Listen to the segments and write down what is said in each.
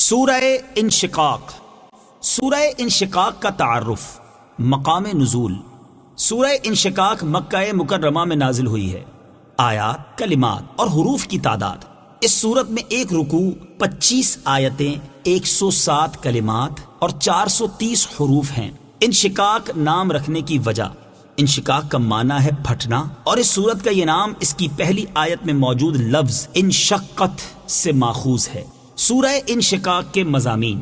سورہ انشقاق۔ سورہ انشقاق کا تعارف، مقام نزول۔ سورہ انشقاق مکہ مکرمہ میں نازل ہوئی ہے۔ آیات، کلمات اور حروف کی تعداد: اس سورت میں ایک رکوع، 25 آیتیں، 107 کلمات اور 430 حروف ہیں۔ انشقاق نام رکھنے کی وجہ: انشقاق کا معنی ہے پھٹنا، اور اس سورت کا یہ نام اس کی پہلی آیت میں موجود لفظ انشقت سے ماخوذ ہے۔ سورہ انشقاق کے مضامین: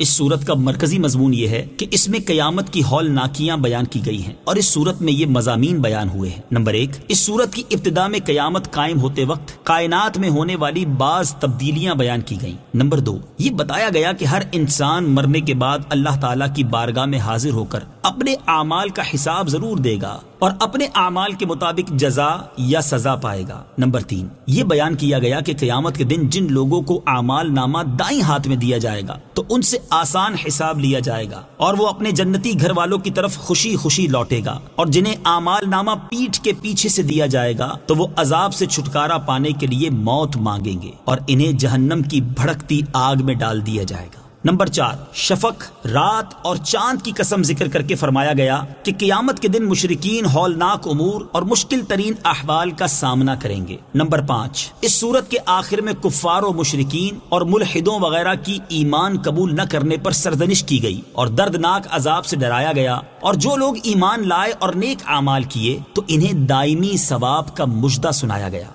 اس سورت کا مرکزی مضمون یہ ہے کہ اس میں قیامت کی ہولناکیاں بیان کی گئی ہیں، اور اس سورت میں یہ مضامین بیان ہوئے ہیں۔ نمبر 1، اس سورت کی ابتدا میں قیامت قائم ہوتے وقت کائنات میں ہونے والی بعض تبدیلیاں بیان کی گئیں۔ نمبر 2، یہ بتایا گیا کہ ہر انسان مرنے کے بعد اللہ تعالیٰ کی بارگاہ میں حاضر ہو کر اپنے اعمال کا حساب ضرور دے گا اور اپنے اعمال کے مطابق جزا یا سزا پائے گا۔ نمبر 3، یہ بیان کیا گیا کہ قیامت کے دن جن لوگوں کو اعمال نامہ دائیں ہاتھ میں دیا جائے گا تو ان سے آسان حساب لیا جائے گا اور وہ اپنے جنتی گھر والوں کی طرف خوشی خوشی لوٹے گا، اور جنہیں اعمال نامہ پیٹھ کے پیچھے سے دیا جائے گا تو وہ عذاب سے چھٹکارا پانے کے لیے موت مانگیں گے اور انہیں جہنم کی بھڑکتی آگ میں ڈال دیا جائے گا۔ نمبر 4، شفق، رات اور چاند کی قسم ذکر کر کے فرمایا گیا کہ قیامت کے دن مشرکین ہولناک امور اور مشکل ترین احوال کا سامنا کریں گے۔ نمبر 5، اس سورت کے آخر میں کفار و مشرکین اور ملحدوں وغیرہ کی ایمان قبول نہ کرنے پر سرزنش کی گئی اور دردناک عذاب سے ڈرایا گیا، اور جو لوگ ایمان لائے اور نیک اعمال کیے تو انہیں دائمی ثواب کا مژدہ سنایا گیا۔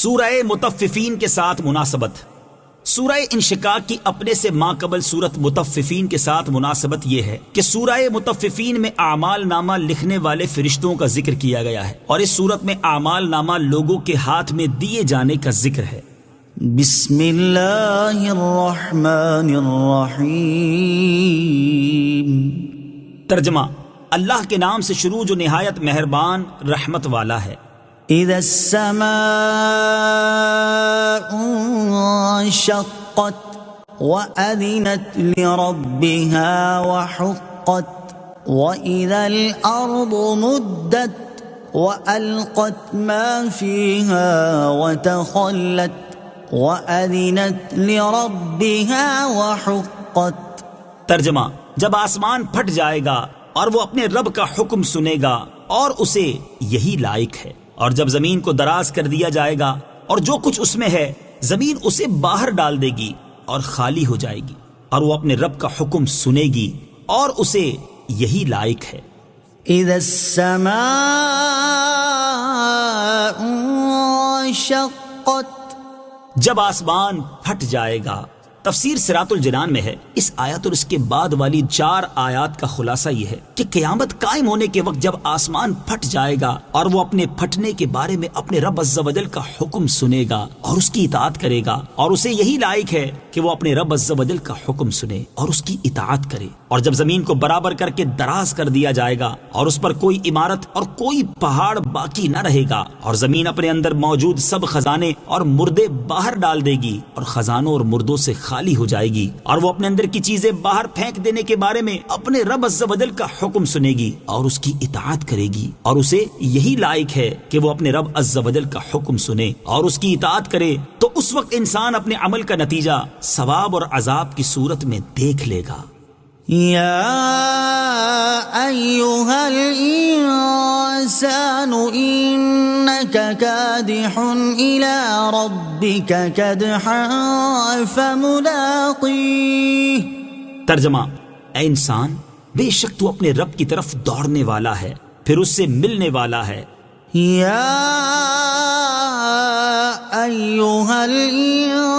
سورہ مطففین کے ساتھ مناسبت: سورہ انشقاق کی اپنے سے ماقبل سورت مطففین کے ساتھ مناسبت یہ ہے کہ سورہ مطففین میں اعمال نامہ لکھنے والے فرشتوں کا ذکر کیا گیا ہے، اور اس سورت میں اعمال نامہ لوگوں کے ہاتھ میں دیے جانے کا ذکر ہے۔ بسم اللہ الرحمن الرحیم۔ ترجمہ: اللہ کے نام سے شروع جو نہایت مہربان رحمت والا ہے۔ اذا السماء انشقت وأذنت لربها وحقت وإذا الأرض مدت وألقت ما فيها وتخلت وأذنت لربها وحقت۔ ترجمہ: جب آسمان پھٹ جائے گا اور وہ اپنے رب کا حکم سنے گا اور اسے یہی لائق ہے، اور جب زمین کو دراز کر دیا جائے گا اور جو کچھ اس میں ہے، زمین اسے باہر ڈال دے گی اور خالی ہو جائے گی، اور وہ اپنے رب کا حکم سنے گی اور اسے یہی لائق ہے۔ اذا السماء انشقت، جب آسمان پھٹ جائے گا۔ تفسیر صراط الجنان میں ہے، اس آیت اور اس کے بعد والی 4 آیات کا خلاصہ یہ ہے کہ قیامت قائم ہونے کے وقت جب آسمان پھٹ جائے گا اور وہ اپنے پھٹنے کے بارے میں اپنے رب عز و جل کا حکم سنے گا اور اس کی اطاعت کرے گا، اور اسے یہی لائق ہے کہ وہ اپنے رب عز و جل کا حکم سنے اور اس کی اطاعت کرے، اور جب زمین کو برابر کر کے دراز کر دیا جائے گا اور اس پر کوئی عمارت اور کوئی پہاڑ باقی نہ رہے گا، اور زمین اپنے اندر موجود سب خزانے اور مردے باہر ڈال دے گی اور خزانوں اور مردوں سے خالی ہو جائے گی، اور وہ اپنے اندر کی چیزیں باہر پھینک دینے کے بارے میں اپنے رب عز و جل کا حکم سنے گی اور اس کی اطاعت کرے گی، اور اسے یہی لائق ہے کہ وہ اپنے رب عز و جل کا حکم سنے اور اس کی اطاعت کرے، تو اس وقت انسان اپنے عمل کا نتیجہ ثواب اور عذاب کی صورت میں دیکھ لے گا۔ یا ایھا الانسان انک کادح الی ربک کدحا فملاقیہ۔ ترجمہ: اے انسان، بے شک تو اپنے رب کی طرف دوڑنے والا ہے، پھر اس سے ملنے والا ہے۔ یا ایھا الانسان،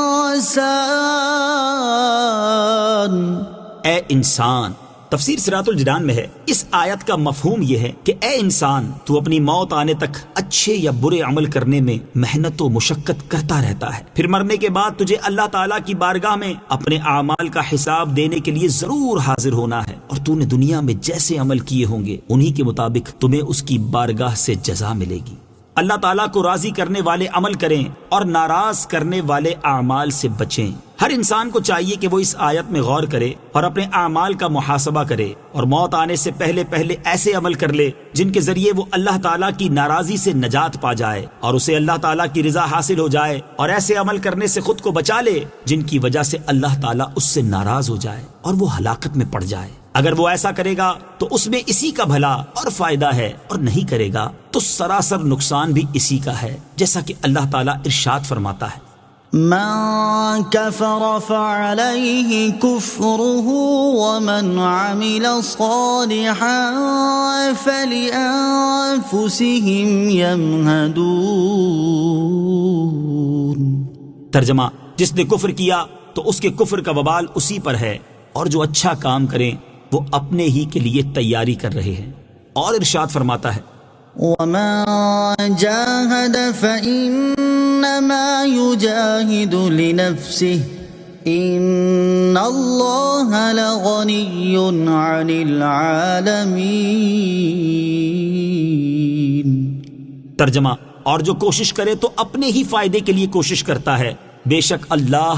اے انسان۔ تفسیر صراط الجنان میں ہے، اس آیت کا مفہوم یہ ہے کہ اے انسان، تو اپنی موت آنے تک اچھے یا برے عمل کرنے میں محنت و مشقت کرتا رہتا ہے، پھر مرنے کے بعد تجھے اللہ تعالیٰ کی بارگاہ میں اپنے اعمال کا حساب دینے کے لیے ضرور حاضر ہونا ہے، اور تو نے دنیا میں جیسے عمل کیے ہوں گے انہی کے مطابق تمہیں اس کی بارگاہ سے جزا ملے گی۔ اللہ تعالیٰ کو راضی کرنے والے عمل کریں اور ناراض کرنے والے اعمال سے بچیں۔ ہر انسان کو چاہیے کہ وہ اس آیت میں غور کرے اور اپنے اعمال کا محاسبہ کرے اور موت آنے سے پہلے ایسے عمل کر لے جن کے ذریعے وہ اللہ تعالیٰ کی ناراضی سے نجات پا جائے اور اسے اللہ تعالیٰ کی رضا حاصل ہو جائے، اور ایسے عمل کرنے سے خود کو بچا لے جن کی وجہ سے اللہ تعالیٰ اس سے ناراض ہو جائے اور وہ ہلاکت میں پڑ جائے۔ اگر وہ ایسا کرے گا تو اس میں اسی کا بھلا اور فائدہ ہے، اور نہیں کرے گا تو سراسر نقصان بھی اسی کا ہے، جیسا کہ اللہ تعالیٰ ارشاد فرماتا ہے، من كفر فعليه كفره ومن عمل صالحا فلأنفسهم يمهدون۔ ترجمہ، جس نے کفر کیا تو اس کے کفر کا وبال اسی پر ہے، اور جو اچھا کام کریں وہ اپنے ہی کے لیے تیاری کر رہے ہیں۔ اور ارشاد فرماتا ہے، وَمَن جَاهَدَ فَإِنَّمَا يُجَاهِدُ لِنَفْسِهِ إِنَّ اللَّهَ لَغَنِيٌّ عَنِ الْعَالَمِينَ۔ ترجمہ، اور جو کوشش کرے تو اپنے ہی فائدے کے لیے کوشش کرتا ہے، بے شک اللہ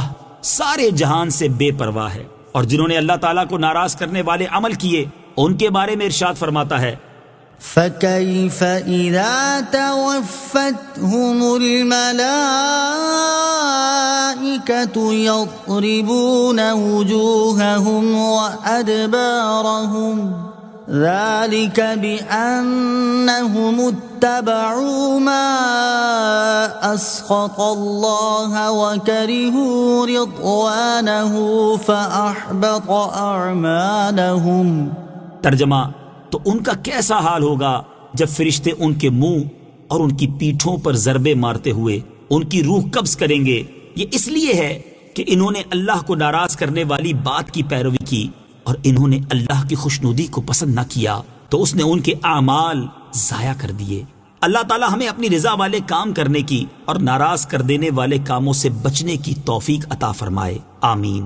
سارے جہان سے بے پرواہ ہے۔ اور جنہوں نے اللہ تعالیٰ کو ناراض کرنے والے عمل کیے ان کے بارے میں ارشاد فرماتا ہے، فَكَيْفَ إِذَا تَوَفَّتْهُمُ الْمَلَائِكَةُ يَضْرِبُونَ وُجُوهَهُمْ وَأَدْبَارَهُمْ ذَلِكَ بِأَنَّهُمُ اتَّبَعُوا مَا أَسْخَطَ اللَّهَ وَكَرِهُوا رِضْوَانَهُ فَأَحْبَطَ أَعْمَالَهُمْ۔ ترجمہ، تو ان کا کیسا حال ہوگا جب فرشتے ان کے منہ اور ان کی پیٹھوں پر ضربے مارتے ہوئے ان کی روح قبض کریں گے۔ یہ اس لیے ہے کہ انہوں نے اللہ کو ناراض کرنے والی بات کی پیروی کی اور انہوں نے اللہ کی خوشنودی کو پسند نہ کیا، تو اس نے ان کے اعمال ضائع کر دیے۔ اللہ تعالی ہمیں اپنی رضا والے کام کرنے کی اور ناراض کر دینے والے کاموں سے بچنے کی توفیق عطا فرمائے، آمین۔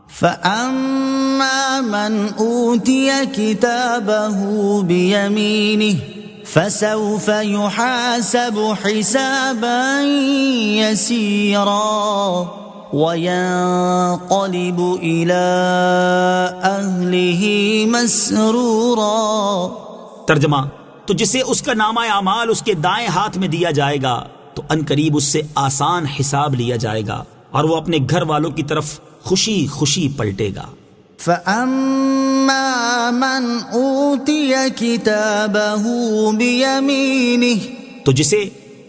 فَأَمَّا مَنْ أُوتِيَ كِتَابَهُ بِيَمِينِهِ فَسَوْفَ يُحَاسَبُ حِسَابًا يَسِيرًا وَيَنقَلِبُ إِلَىٰ أَهْلِهِ مَسْرُورًا۔ ترجمہ، تو جسے اس کا نامہ اعمال اس کے دائیں ہاتھ میں دیا جائے گا تو عنقریب اس سے آسان حساب لیا جائے گا اور وہ اپنے گھر والوں کی طرف خوشی خوشی پلٹے گا۔ فَأَمَّا مَنْ أُوتِيَ كِتَابَهُ بِيَمِينِهِ، تو جسے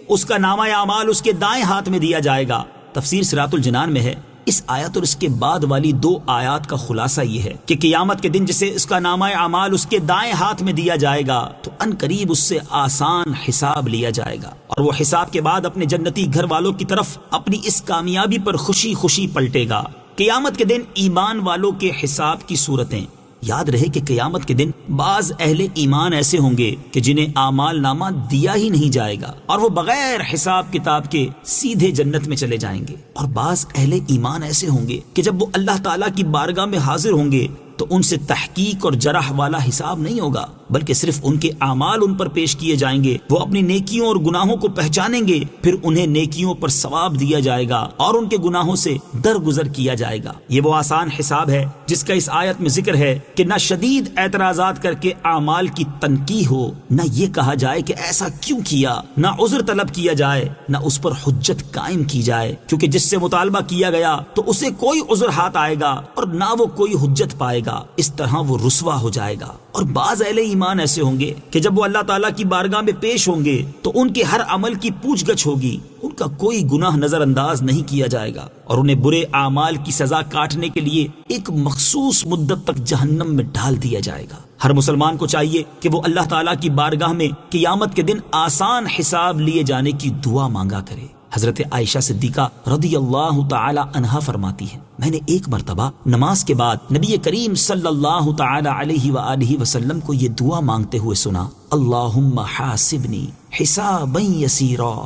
اس کا نامہ اعمال اس کے دائیں ہاتھ میں دیا جائے گا۔ تفسیر صراط الجنان میں ہے، اس آیت اور اس کے بعد والی 2 آیات کا خلاصہ یہ ہے کہ قیامت کے دن جسے اس کا نامہ اعمال اس کے دائیں ہاتھ میں دیا جائے گا تو ان قریب اس سے آسان حساب لیا جائے گا، اور وہ حساب کے بعد اپنے جنتی گھر والوں کی طرف اپنی اس کامیابی پر خوشی خوشی پلٹے گا۔ قیامت کے دن ایمان والوں کے حساب کی صورتیں۔ یاد رہے کہ قیامت کے دن بعض اہل ایمان ایسے ہوں گے کہ جنہیں اعمال نامہ دیا ہی نہیں جائے گا اور وہ بغیر حساب کتاب کے سیدھے جنت میں چلے جائیں گے، اور بعض اہل ایمان ایسے ہوں گے کہ جب وہ اللہ تعالیٰ کی بارگاہ میں حاضر ہوں گے تو ان سے تحقیق اور جرح والا حساب نہیں ہوگا، بلکہ صرف ان کے اعمال ان پر پیش کیے جائیں گے۔ وہ اپنی نیکیوں اور گناہوں کو پہچانیں گے، پھر انہیں نیکیوں پر ثواب دیا جائے گا اور ان کے گناہوں سے درگزر کیا جائے گا۔ یہ وہ آسان حساب ہے جس کا اس آیت میں ذکر ہے کہ نہ شدید اعتراضات کر کے اعمال کی تنقیح ہو، نہ یہ کہا جائے کہ ایسا کیوں کیا، نہ عذر طلب کیا جائے، نہ اس پر حجت قائم کی جائے، کیونکہ جس سے مطالبہ کیا گیا تو اسے کوئی عذر ہاتھ آئے گا اور نہ وہ کوئی حجت پائے گا، اس طرح وہ رسوا ہو جائے گا۔ اور بعض اہل ایمان ایسے ہوں گے کہ جب وہ اللہ تعالیٰ کی بارگاہ میں پیش ہوں گے تو ان کے ہر عمل کی پوچھ گچھ ہوگی، ان کا کوئی گناہ نظر انداز نہیں کیا جائے گا اور انہیں برے اعمال کی سزا کاٹنے کے لیے ایک مخصوص مدت تک جہنم میں ڈال دیا جائے گا۔ ہر مسلمان کو چاہیے کہ وہ اللہ تعالیٰ کی بارگاہ میں قیامت کے دن آسان حساب لیے جانے کی دعا مانگا کرے۔ حضرت عائشہ صدیقہ رضی اللہ تعالی عنہا فرماتی ہے، میں نے ایک مرتبہ نماز کے بعد نبی کریم صلی اللہ تعالی علیہ وآلہ وسلم کو یہ دعا مانگتے ہوئے سنا، اللہم حاسبنی حسابا یسیرا،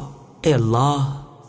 اے اللہ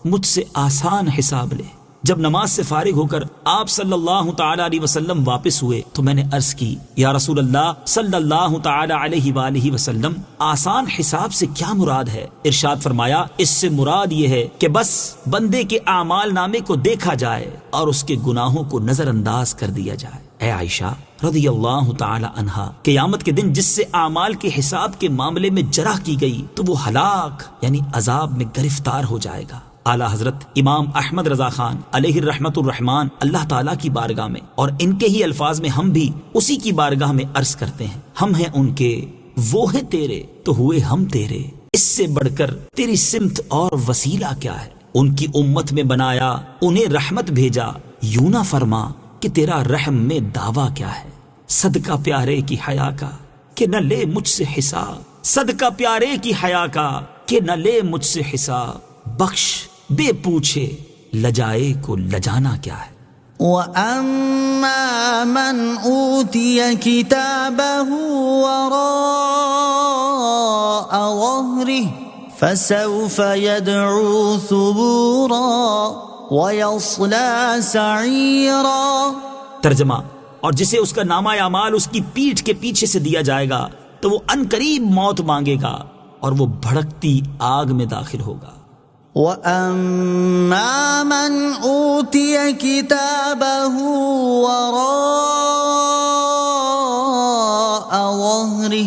مجھ سے آسان حساب لے، جب نماز سے فارغ ہو کر آپ صلی اللہ تعالی علیہ وسلم واپس ہوئے تو میں نے عرض کی یا رسول اللہ صلی اللہ تعالی علیہ وآلہ وسلم آسان حساب سے کیا مراد ہے؟ ارشاد فرمایا اس سے مراد یہ ہے کہ بس بندے کے اعمال نامے کو دیکھا جائے اور اس کے گناہوں کو نظر انداز کر دیا جائے۔ اے عائشہ رضی اللہ تعالی عنہا، قیامت کے دن جس سے اعمال کے حساب کے معاملے میں جرح کی گئی تو وہ ہلاک یعنی عذاب میں گرفتار ہو جائے گا۔ اعلیٰ حضرت امام احمد رضا خان علیہ الرحمت الرحمان اللہ تعالیٰ کی بارگاہ میں اور ان کے ہی الفاظ میں ہم بھی اسی کی بارگاہ میں عرض کرتے ہیں، ہم ہیں ان کے، وہ ہیں تیرے، تو ہوئے ہم تیرے، اس سے بڑھ کر تیری سمت اور وسیلہ کیا ہے؟ ان کی امت میں بنایا، انہیں رحمت بھیجا، یوں نہ فرما کہ تیرا رحم میں دعویٰ کیا ہے؟ صدقہ پیارے کی حیا کا کہ نہ لے مجھ سے حساب، صدقہ پیارے کی حیا کا کہ نہ لے مجھ سے حساب، بخش بے پوچھے لجائے کو لجانا کیا ہے؟ وَأَمَّا مَنْ أُوتِيَ كِتَابَهُ وَرَاءَ ظَهْرِهِ فَسَوْفَ يَدْعُو ثُبُورًا وَيَصْلَى سَعِيرًا۔ ترجمہ، اور جسے اس کا نامہ اعمال اس کی پیٹھ کے پیچھے سے دیا جائے گا تو وہ عنقریب موت مانگے گا اور وہ بھڑکتی آگ میں داخل ہوگا۔ وَأَمَّا مَنْ أُوتِيَ كِتَابَهُ وَرَاءَ ظَهْرِهِ،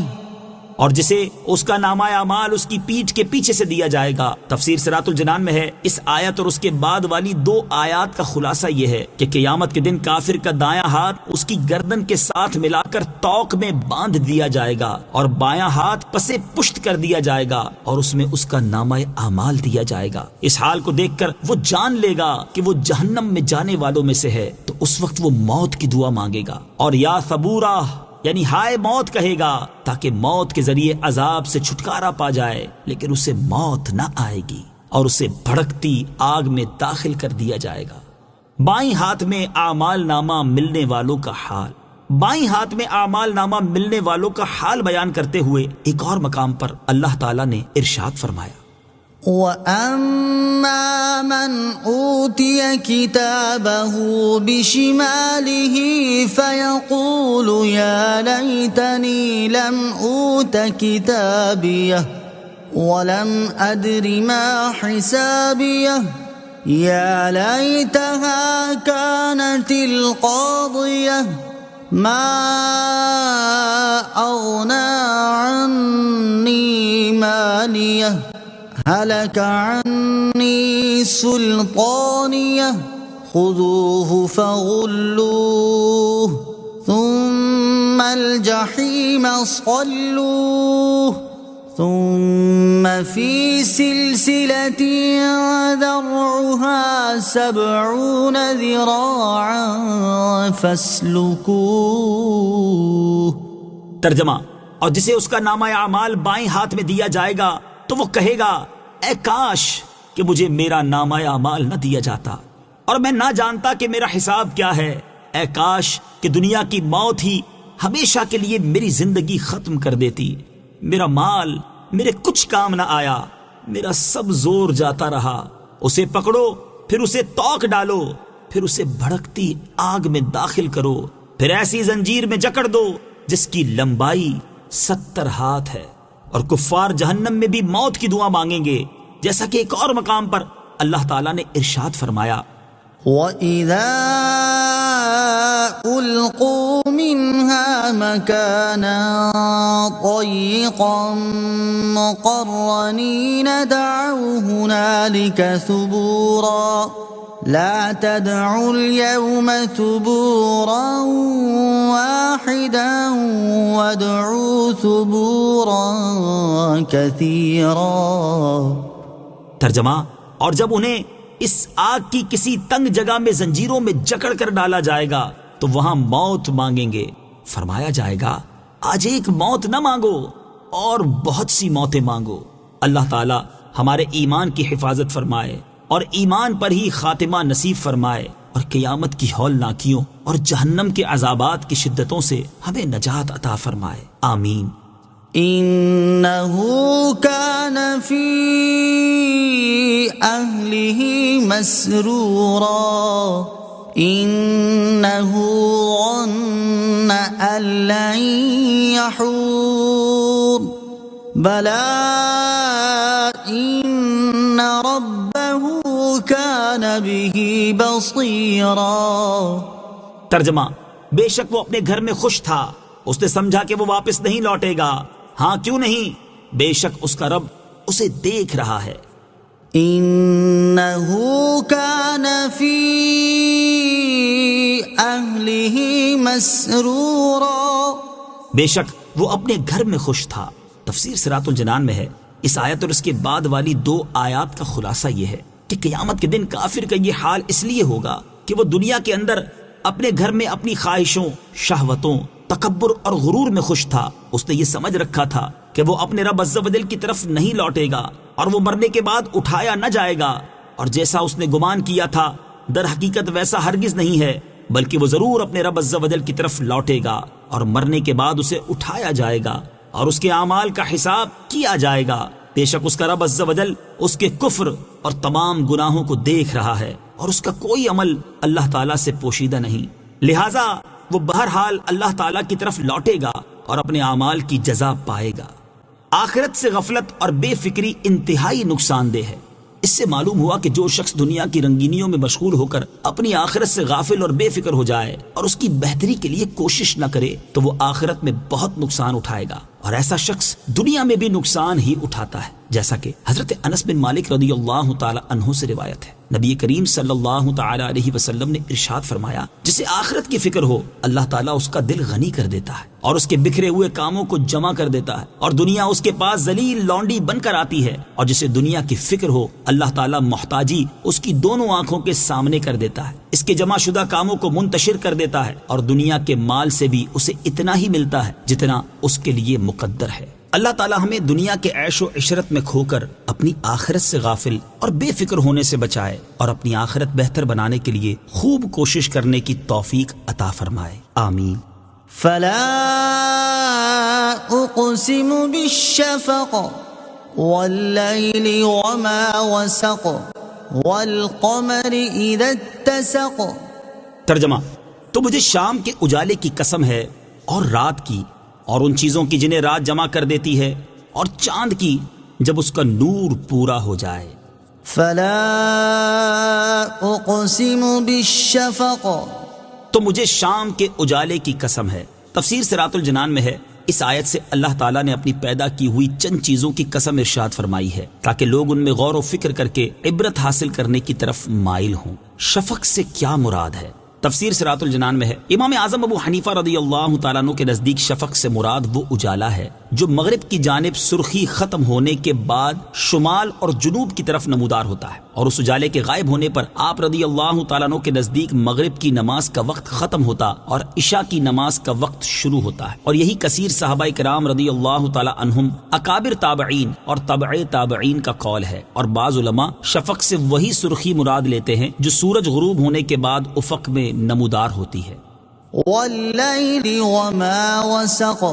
اور جسے اس کا نامہ اعمال اس کی پیٹھ کے پیچھے سے دیا جائے گا۔ تفسیر صراط الجنان میں ہے اس آیت اور اس کے بعد والی 2 آیات کا خلاصہ یہ ہے کہ قیامت کے دن کافر کا دایاں ہاتھ اس کی گردن کے ساتھ ملا کر توق میں باندھ دیا جائے گا اور بایاں ہاتھ پسے پشت کر دیا جائے گا اور اس میں اس کا نامہ اعمال دیا جائے گا۔ اس حال کو دیکھ کر وہ جان لے گا کہ وہ جہنم میں جانے والوں میں سے ہے، تو اس وقت وہ موت کی دعا مانگے گا اور یا ثبورا یعنی ہائے موت کہے گا، تاکہ موت کے ذریعے عذاب سے چھٹکارا پا جائے، لیکن اسے موت نہ آئے گی اور اسے بھڑکتی آگ میں داخل کر دیا جائے گا۔ بائیں ہاتھ میں اعمال نامہ ملنے والوں کا حال، بائیں ہاتھ میں اعمال نامہ ملنے والوں کا حال بیان کرتے ہوئے ایک اور مقام پر اللہ تعالیٰ نے ارشاد فرمایا، وَأَمَّا مَنْ أُوتِيَ كِتَابَهُ بِشِمَالِهِ فَيَقُولُ يَا لَيْتَنِي لَمْ أُوتَ كِتَابِيَهْ وَلَمْ أَدْرِ مَا حِسَابِيَهْ يَا لَيْتَهَا كَانَتِ الْقَاضِيَةَ مَا أَغْنَى عَنِّي مَالِيَهْ هلك عني سلطانيه خذوه فغلوه ثم الجحيم صلوه ثم في سلسلة ذرعها 70 ذراعا فاسلكوه۔ ترجمہ، اور جسے اس کا نامہ اعمال بائیں ہاتھ میں دیا جائے گا تو وہ کہے گا اے کاش کہ مجھے میرا نامہ اعمال نہ دیا جاتا اور میں نہ جانتا کہ میرا حساب کیا ہے۔ اے کاش کہ دنیا کی موت ہی ہمیشہ کے لیے میری زندگی ختم کر دیتی، میرا مال میرے کچھ کام نہ آیا، میرا سب زور جاتا رہا۔ اسے پکڑو، پھر اسے توق ڈالو، پھر اسے بھڑکتی آگ میں داخل کرو، پھر ایسی زنجیر میں جکڑ دو جس کی لمبائی 70 ہاتھ ہے، اور کفار جہنم میں بھی موت کی دعا مانگیں گے، جیسا کہ ایک اور مقام پر اللہ تعالیٰ نے ارشاد فرمایا، وَإِذَا أُلْقُوا مِنْهَا مَكَانًا ضَيِّقًا مُقَرَّنِينَ دَعَوْا هُنَالِكَ ثُبُورًا لا تدعوا اليوم ثبورا واحدا وادعوا ثبورا كثيرا۔ ترجمہ، اور جب انہیں اس آگ کی کسی تنگ جگہ میں زنجیروں میں جکڑ کر ڈالا جائے گا تو وہاں موت مانگیں گے، فرمایا جائے گا آج ایک موت نہ مانگو اور بہت سی موتیں مانگو۔ اللہ تعالی ہمارے ایمان کی حفاظت فرمائے اور ایمان پر ہی خاتمہ نصیب فرمائے، اور قیامت کی ہولناکیوں اور جہنم کے عذابات کی شدتوں سے ہمیں نجات عطا فرمائے، آمین۔ إنه كان في أهله مسرورا إنه ظن أن لن يحور بلى إن ربه كان به بصيرا. ترجمہ: بے شک وہ اپنے گھر میں خوش تھا، اس نے سمجھا کہ وہ واپس نہیں لوٹے گا. ہاں کیوں نہیں، بے شک اس کا رب اسے دیکھ رہا ہے. إنه كان في أهله مسرورا، بے شک وہ اپنے گھر میں خوش تھا. تفسیر صراط الجنان میں ہے اس آیت اور اس کے بعد والی 2 آیات کا خلاصہ یہ ہے کہ قیامت کے دن کافر کا یہ حال اس لیے ہوگا کہ وہ دنیا کے اندر اپنے گھر میں اپنی خواہشوں، شہوتوں، تکبر اور غرور میں خوش تھا. اس نے یہ سمجھ رکھا تھا کہ وہ اپنے رب عز و جل کی طرف نہیں لوٹے گا اور وہ مرنے کے بعد اٹھایا نہ جائے گا، اور جیسا اس نے گمان کیا تھا در حقیقت ویسا ہرگز نہیں ہے، بلکہ وہ ضرور اپنے رب عز و جل کی طرف لوٹے گا اور مرنے کے بعد اسے اٹھایا جائے گا اور اس کے اعمال کا حساب کیا جائے گا. بے شک اس کا رب عز و جل اس کے کفر اور تمام گناہوں کو دیکھ رہا ہے اور اس کا کوئی عمل اللہ تعالیٰ سے پوشیدہ نہیں، لہٰذا وہ بہرحال اللہ تعالیٰ کی طرف لوٹے گا اور اپنے اعمال کی جزا پائے گا. آخرت سے غفلت اور بے فکری انتہائی نقصان دہ ہے. اس سے معلوم ہوا کہ جو شخص دنیا کی رنگینیوں میں مشغول ہو کر اپنی آخرت سے غافل اور بے فکر ہو جائے اور اس کی بہتری کے لیے کوشش نہ کرے تو وہ آخرت میں بہت نقصان اٹھائے گا، اور ایسا شخص دنیا میں بھی نقصان ہی اٹھاتا ہے. جیسا کہ حضرت انس بن مالک رضی اللہ تعالی عنہ سے روایت ہے، نبی کریم صلی اللہ تعالی علیہ وسلم نے ارشاد فرمایا، جسے آخرت کی فکر ہو اللہ تعالیٰ اس کا دل غنی کر دیتا ہے اور اس کے بکھرے ہوئے کاموں کو جمع کر دیتا ہے، اور دنیا اس کے پاس ذلیل لونڈی بن کر آتی ہے. اور جسے دنیا کی فکر ہو اللہ تعالیٰ محتاجی اس کی دونوں آنکھوں کے سامنے کر دیتا ہے، اس کے جمع شدہ کاموں کو منتشر کر دیتا ہے، اور دنیا کے مال سے بھی اسے اتنا ہی ملتا ہے جتنا اس کے لیے مقدر ہے. اللہ تعالیٰ ہمیں دنیا کے عیش و عشرت میں کھو کر اپنی آخرت سے غافل اور بے فکر ہونے سے بچائے اور اپنی آخرت بہتر بنانے کے لیے خوب کوشش کرنے کی توفیق عطا فرمائے. آمین. فلا اقسم بالشفق والليل وما وسق والقمر اذا اتسق. ترجمہ: تو مجھے شام کے اجالے کی قسم ہے اور رات کی اور ان چیزوں کی جنہیں رات جمع کر دیتی ہے، اور چاند کی جب اس کا نور پورا ہو جائے. فلا اقسم بالشفق، تو مجھے شام کے اجالے کی قسم ہے. تفسیر صراط الجنان میں ہے اس آیت سے اللہ تعالیٰ نے اپنی پیدا کی ہوئی چند چیزوں کی قسم ارشاد فرمائی ہے تاکہ لوگ ان میں غور و فکر کر کے عبرت حاصل کرنے کی طرف مائل ہوں. شفق سے کیا مراد ہے؟ تفسیر صراط الجنان میں ہے امام اعظم ابو حنیفہ رضی اللہ تعالیٰ عنہ کے نزدیک شفق سے مراد وہ اجالا ہے جو مغرب کی جانب سرخی ختم ہونے کے بعد شمال اور جنوب کی طرف نمودار ہوتا ہے، اور اس اجالے کے غائب ہونے پر آپ رضی اللہ تعالیٰ عنہ کے نزدیک مغرب کی نماز کا وقت ختم ہوتا اور عشاء کی نماز کا وقت شروع ہوتا ہے. اور یہی کثیر صحابہ کرام رضی اللہ تعالیٰ عنہم، اکابر تابعین اور تبع تابعین کا قول ہے. اور بعض علماء شفق سے وہی سرخی مراد لیتے ہیں جو سورج غروب ہونے کے بعد افق میں نمودار ہوتی ہے. واللیل وما وسق،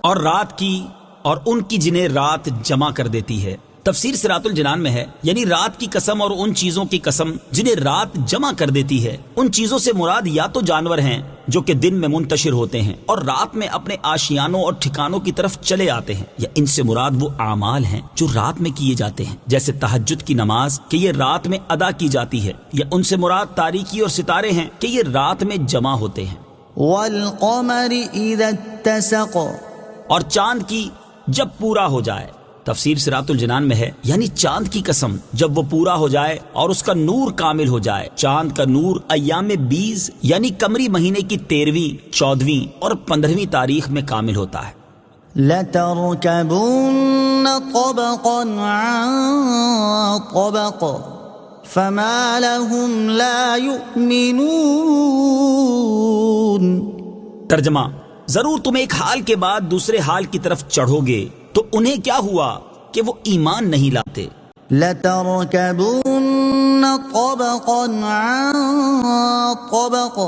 اور رات کی اور ان کی جنہیں رات جمع کر دیتی ہے. تفسیر صراط الجنان میں ہے یعنی رات کی قسم اور ان چیزوں کی قسم جنہیں رات جمع کر دیتی ہے. ان چیزوں سے مراد یا تو جانور ہیں جو کہ دن میں منتشر ہوتے ہیں اور رات میں اپنے آشیانوں اور ٹھکانوں کی طرف چلے آتے ہیں، یا ان سے مراد وہ اعمال ہیں جو رات میں کیے جاتے ہیں جیسے تہجد کی نماز کہ یہ رات میں ادا کی جاتی ہے، یا ان سے مراد تاریکی اور ستارے ہیں کہ یہ رات میں جمع ہوتے ہیں. والقمر اذا اتسق، اور چاند کی جب پورا ہو جائے. تفسیر صراط الجنان میں ہے یعنی چاند کی قسم جب وہ پورا ہو جائے اور اس کا نور کامل ہو جائے. چاند کا نور ایام 20 یعنی قمری مہینے کی 13ویں، 14ویں اور 15ویں تاریخ میں کامل ہوتا ہے. لتركبن طبقا عن طبق فما لهم لا يؤمنون. ترجمہ: ضرور تم ایک حال کے بعد دوسرے حال کی طرف چڑھو گے تو انہیں کیا ہوا کہ وہ ایمان نہیں لاتے. لتركبن طبقا عن طبق،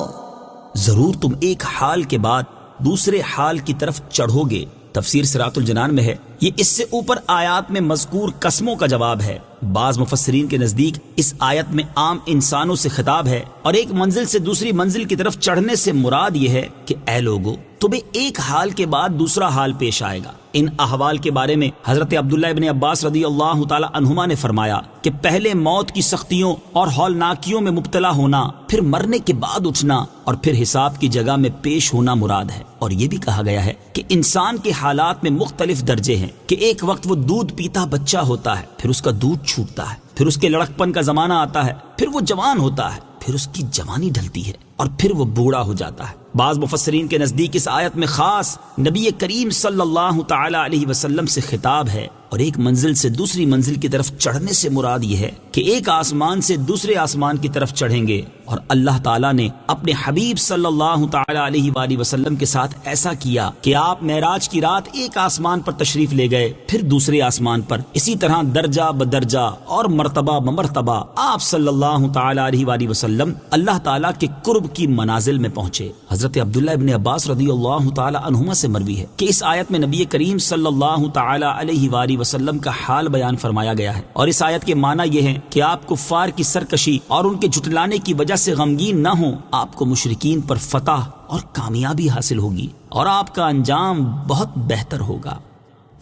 ضرور تم ایک حال کے بعد دوسرے حال کی طرف چڑھو گے تفسیر صراط الجنان میں ہے، یہ اس سے اوپر آیات میں مذکور قسموں کا جواب ہے۔ بعض مفسرین کے نزدیک اس آیت میں عام انسانوں سے خطاب ہے، اور ایک منزل سے دوسری منزل کی طرف چڑھنے سے مراد یہ ہے کہ اے لوگو، تمہیں ایک حال کے بعد دوسرا حال پیش آئے گا۔ ان احوال کے بارے میں حضرت عبداللہ ابن عباس رضی اللہ تعالی عنہما نے فرمایا کہ پہلے موت کی سختیوں اور ہولناکیوں میں مبتلا ہونا، پھر مرنے کے بعد اٹھنا، اور پھر حساب کی جگہ میں پیش ہونا مراد ہے۔ اور یہ بھی کہا گیا ہے کہ انسان کے حالات میں مختلف درجے ہیں، کہ ایک وقت وہ دودھ پیتا بچہ ہوتا ہے، پھر اس کا دودھ چھوٹتا ہے، پھر اس کے لڑکپن کا زمانہ آتا ہے، پھر وہ جوان ہوتا ہے، پھر اس کی جوانی ڈھلتی ہے، اور پھر وہ بوڑھا ہو جاتا ہے۔ بعض مفسرین کے نزدیک اس آیت میں خاص نبی کریم صلی اللہ تعالی علیہ وسلم سے خطاب ہے، اور ایک منزل سے دوسری منزل کی طرف چڑھنے سے مراد یہ ہے کہ ایک آسمان سے دوسرے آسمان کی طرف چڑھیں گے، اور اللہ تعالیٰ نے اپنے حبیب صلی اللہ تعالی علیہ وآلہ وسلم کے ساتھ ایسا کیا کہ آپ معراج کی رات ایک آسمان پر تشریف لے گئے، پھر دوسرے آسمان پر، اسی طرح درجہ بدرجہ اور مرتبہ بمرتبہ آپ صلی اللہ تعالی علیہ وآلہ وسلم اللہ تعالیٰ کے قرب کی منازل میں پہنچے۔ حضرت عبداللہ ابن عباس رضی اللہ تعالی عنہما سے مروی ہے کہ اس آیت میں نبی کریم صلی اللہ تعالی علیہ وآلہ وسلم کا حال بیان فرمایا گیا ہے، اور اس آیت کے معنی یہ ہے کہ آپ کفار کی سرکشی اور ان کے جھٹلانے کی وجہ سے غمگین نہ ہوں، آپ کو مشرکین پر فتح اور کامیابی حاصل ہوگی، اور آپ کا انجام بہت بہتر ہوگا۔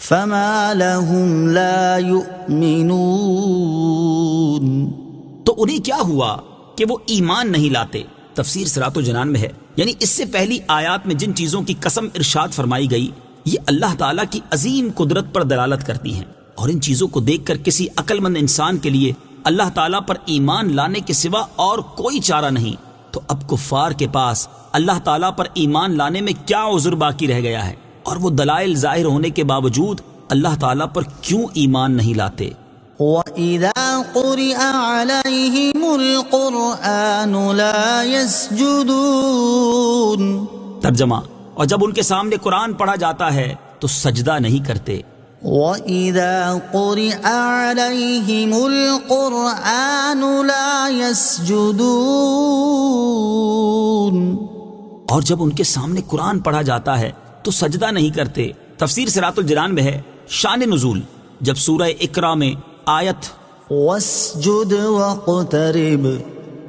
فما لهم لا يؤمنون، تو انہیں کیا ہوا کہ وہ ایمان نہیں لاتے؟ تفسیر صراط الجنان میں ہے، یعنی اس سے پہلی آیات میں جن چیزوں کی قسم ارشاد فرمائی گئی، یہ اللہ تعالیٰ کی عظیم قدرت پر دلالت کرتی ہیں، اور ان چیزوں کو دیکھ کر کسی عقل مند انسان کے لیے اللہ تعالیٰ پر ایمان لانے کے سوا اور کوئی چارہ نہیں۔ تو اب کفار کے پاس اللہ تعالیٰ پر ایمان لانے میں کیا عذر باقی رہ گیا ہے، اور وہ دلائل ظاہر ہونے کے باوجود اللہ تعالیٰ پر کیوں ایمان نہیں لاتے؟ وَإِذَا قُرِئَ عَلَيْهِمُ الْقُرْآنُ لَا يَسْجُدُونَ، ترجمہ، اور جب ان کے سامنے قرآن پڑھا جاتا ہے تو سجدہ نہیں کرتے۔ وَإِذَا قُرِئَ عَلَيْهِمُ الْقُرْآنُ لَا يَسْجُدُونَ، اور جب ان کے سامنے قرآن پڑھا جاتا ہے تو سجدہ نہیں کرتے۔ تفسیر صراط الجنان میں ہے، شان نزول، جب سورہ اقرا میں آیت وَاسْجُدْ وَاقْتَرِبْ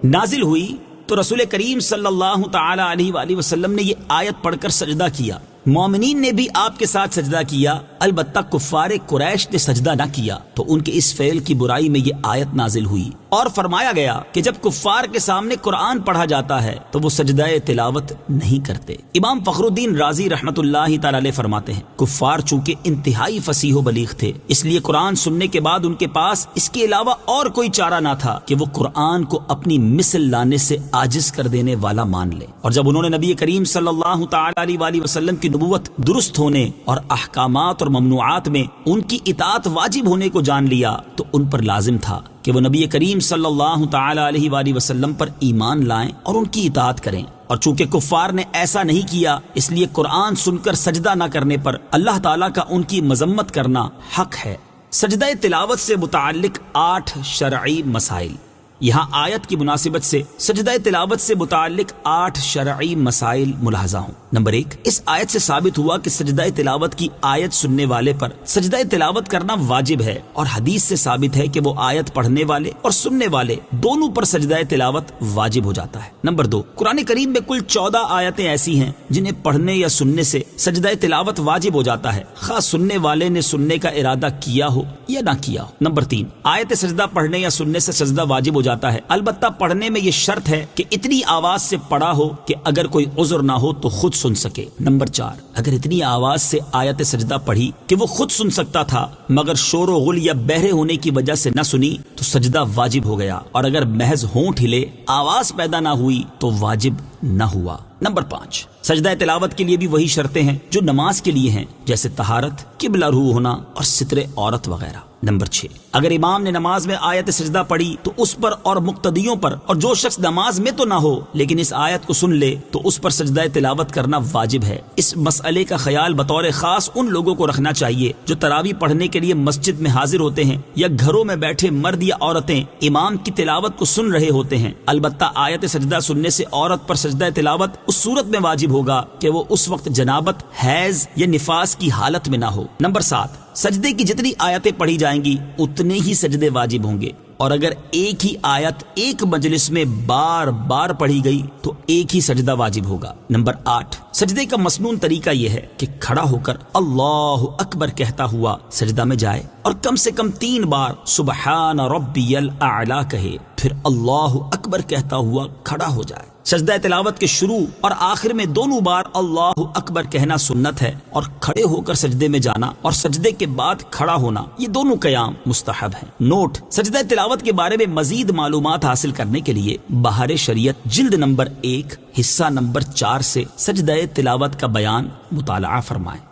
نازل ہوئی تو رسول کریم صلی اللہ تعالی علیہ وآلہ وسلم نے یہ آیت پڑھ کر سجدہ کیا۔ مومنین نے بھی آپ کے ساتھ سجدہ کیا، البتہ کفار قریش نے سجدہ نہ کیا، تو ان کے اس فعل کی برائی میں یہ آیت نازل ہوئی، اور فرمایا گیا کہ جب کفار کے سامنے قرآن پڑھا جاتا ہے تو وہ سجدہ تلاوت نہیں کرتے۔ امام فخر الدین رازی رحمت اللہ تعالی علیہ فرماتے ہیں، کفار چونکہ انتہائی فصیح و بلیغ تھے، اس لیے قرآن سننے کے بعد ان کے پاس اس کے علاوہ اور کوئی چارہ نہ تھا کہ وہ قرآن کو اپنی مثل لانے سے عاجز کر دینے والا مان لے۔ اور جب انہوں نے نبی کریم صلی اللہ تعالی علیہ وآلہ وسلم کی نبوت درست ہونے اور احکامات اور ممنوعات میں ان کی اطاعت واجب ہونے کو جان لیا، تو ان پر لازم تھا کہ وہ نبی کریم صلی اللہ تعالی علیہ وآلہ وسلم پر ایمان لائیں اور ان کی اطاعت کریں۔ اور چونکہ کفار نے ایسا نہیں کیا، اس لیے قرآن سن کر سجدہ نہ کرنے پر اللہ تعالیٰ کا ان کی مذمت کرنا حق ہے۔ سجدہ تلاوت سے متعلق 8 شرعی مسائل۔ یہاں آیت کی مناسبت سے سجدہ تلاوت سے متعلق 8 شرعی مسائل ملاحظہ ہوں۔ نمبر 1، اس آیت سے ثابت ہوا کہ سجدہ تلاوت کی آیت سننے والے پر سجدہ تلاوت کرنا واجب ہے، اور حدیث سے ثابت ہے کہ وہ آیت پڑھنے والے اور سننے والے دونوں پر سجدہ تلاوت واجب ہو جاتا ہے۔ نمبر 2، قرآن کریم میں کل 14 آیتیں ایسی ہیں جنہیں پڑھنے یا سننے سے سجدہ تلاوت واجب ہو جاتا ہے، خاص سننے والے نے سننے کا ارادہ کیا ہو یا نہ کیا ہو۔ نمبر 3، آیت سجدہ پڑھنے یا سننے سے سجدہ واجب ہو جاتا ہے، البتہ پڑھنے میں یہ شرط ہے کہ اتنی آواز سے پڑھا ہو کہ اگر کوئی عذر نہ ہو تو خود سن سکے۔ نمبر 4، اگر اتنی آواز سے آیت سجدہ پڑھی کہ وہ خود سن سکتا تھا مگر شور و غل یا بہرے ہونے کی وجہ سے نہ سنی تو سجدہ واجب ہو گیا، اور اگر محض ہونٹ ہلے آواز پیدا نہ ہوئی تو واجب نہ ہوا۔ نمبر 5، سجدہ تلاوت کے لیے بھی وہی شرطیں ہیں جو نماز کے لیے ہیں، جیسے طہارت، قبلہ رو ہونا اور ستر عورت وغیرہ۔ نمبر 6، اگر امام نے نماز میں آیت سجدہ پڑھی تو اس پر اور مقتدیوں پر، اور جو شخص نماز میں تو نہ ہو لیکن اس آیت کو سن لے تو اس پر سجدہ تلاوت کرنا واجب ہے۔ اس مسئلے کا خیال بطور خاص ان لوگوں کو رکھنا چاہیے جو تراویح پڑھنے کے لیے مسجد میں حاضر ہوتے ہیں، یا گھروں میں بیٹھے مرد یا عورتیں امام کی تلاوت کو سن رہے ہوتے ہیں۔ البتہ آیت سجدہ سننے سے عورت پر سجدہ تلاوت اس صورت میں واجب ہوگا کہ وہ اس وقت جنابت، حیض یا نفاس کی حالت میں نہ ہو۔ نمبر 7، سجدے کی جتنی آیتیں پڑھی جائیں گی اتنے ہی سجدے واجب ہوں گے، اور اگر ایک ہی آیت ایک مجلس میں بار بار پڑھی گئی تو ایک ہی سجدہ واجب ہوگا۔ نمبر 8، سجدے کا مسنون طریقہ یہ ہے کہ کھڑا ہو کر اللہ اکبر کہتا ہوا سجدہ میں جائے اور کم سے کم 3 بار سبحان ربی الاعلی کہے، پھر اللہ اکبر کہتا ہوا کھڑا ہو جائے۔ سجدہ تلاوت کے شروع اور آخر میں دونوں بار اللہ اکبر کہنا سنت ہے، اور کھڑے ہو کر سجدے میں جانا اور سجدے کے بعد کھڑا ہونا یہ دونوں قیام مستحب ہیں۔ نوٹ: سجدہ تلاوت کے بارے میں مزید معلومات حاصل کرنے کے لیے بہار شریعت جلد نمبر 1 حصہ نمبر 4 سے سجدہ تلاوت کا بیان مطالعہ فرمائیں۔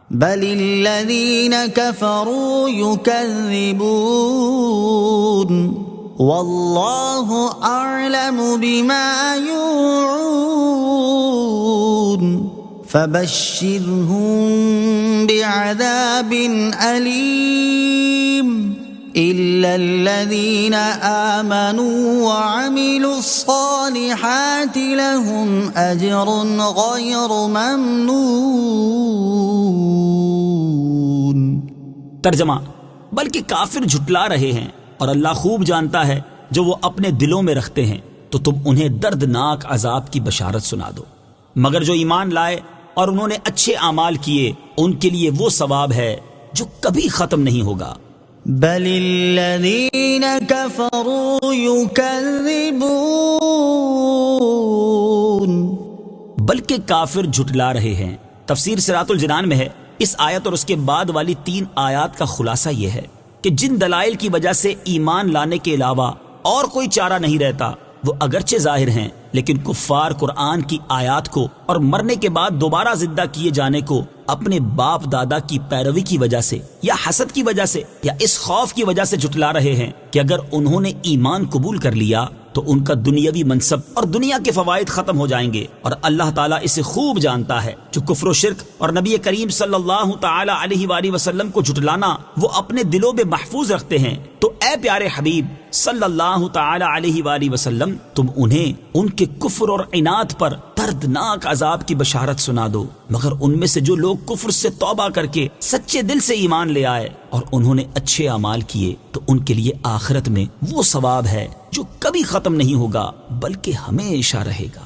بل الذین کفروا یکذبون واللہ اعلم بما یوعون فبشرهم بعذاب علیم الا الذین آمنوا وعملوا الصالحات لهم اجر غیر ممنون۔ ترجمہ: بلکہ کافر جھٹلا رہے ہیں اور اللہ خوب جانتا ہے جو وہ اپنے دلوں میں رکھتے ہیں، تو تم انہیں دردناک عذاب کی بشارت سنا دو، مگر جو ایمان لائے اور انہوں نے اچھے اعمال کیے ان کے لیے وہ ثواب ہے جو کبھی ختم نہیں ہوگا۔ بل الذین کفروا یکذبون، بلکہ کافر جھٹلا رہے ہیں۔ تفسیر صراط الجنان میں ہے، اس آیت اور اس کے بعد والی 3 آیات کا خلاصہ یہ ہے کہ جن دلائل کی وجہ سے ایمان لانے کے علاوہ اور کوئی چارہ نہیں رہتا وہ اگرچہ ظاہر ہیں، لیکن کفار قرآن کی آیات کو اور مرنے کے بعد دوبارہ زندہ کیے جانے کو اپنے باپ دادا کی پیروی کی وجہ سے یا حسد کی وجہ سے یا اس خوف کی وجہ سے جھٹلا رہے ہیں کہ اگر انہوں نے ایمان قبول کر لیا تو ان کا دنیاوی منصب اور دنیا کے فوائد ختم ہو جائیں گے، اور اللہ تعالیٰ اسے خوب جانتا ہے۔ جو کفر و شرک اور نبی کریم صلی اللہ تعالی علیہ وآلہ وسلم کو جھٹلانا وہ اپنے دلوں میں محفوظ رکھتے ہیں، تو اے پیارے حبیب صلی اللہ تعالی علیہ وآلہ وسلم تم انہیں ان کے کفر اور عناد پر دردناک عذاب کی بشارت سنا دو، مگر ان میں سے جو لوگ کفر سے توبہ کر کے سچے دل سے ایمان لے آئے اور انہوں نے اچھے اعمال کیے تو ان کے لیے آخرت میں وہ ثواب ہے جو کبھی ختم نہیں ہوگا بلکہ ہمیشہ رہے گا۔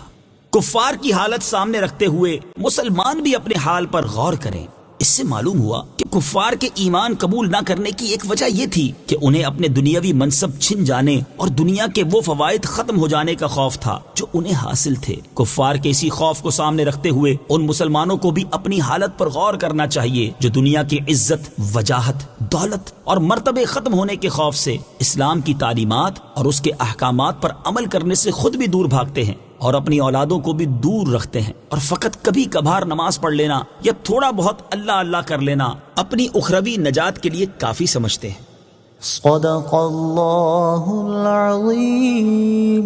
کفار کی حالت سامنے رکھتے ہوئے مسلمان بھی اپنے حال پر غور کریں۔ اس سے معلوم ہوا کہ کفار کے ایمان قبول نہ کرنے کی ایک وجہ یہ تھی کہ انہیں اپنے دنیاوی منصب چھن جانے اور دنیا کے وہ فوائد ختم ہو جانے کا خوف تھا جو انہیں حاصل تھے۔ کفار کے اسی خوف کو سامنے رکھتے ہوئے ان مسلمانوں کو بھی اپنی حالت پر غور کرنا چاہیے جو دنیا کی عزت، وجاہت، دولت اور مرتبے ختم ہونے کے خوف سے اسلام کی تعلیمات اور اس کے احکامات پر عمل کرنے سے خود بھی دور بھاگتے ہیں اور اپنی اولادوں کو بھی دور رکھتے ہیں، اور فقط کبھی کبھار نماز پڑھ لینا یا تھوڑا بہت اللہ اللہ کر لینا اپنی اخروی نجات کے لیے کافی سمجھتے ہیں۔ صدق اللہ العظیم۔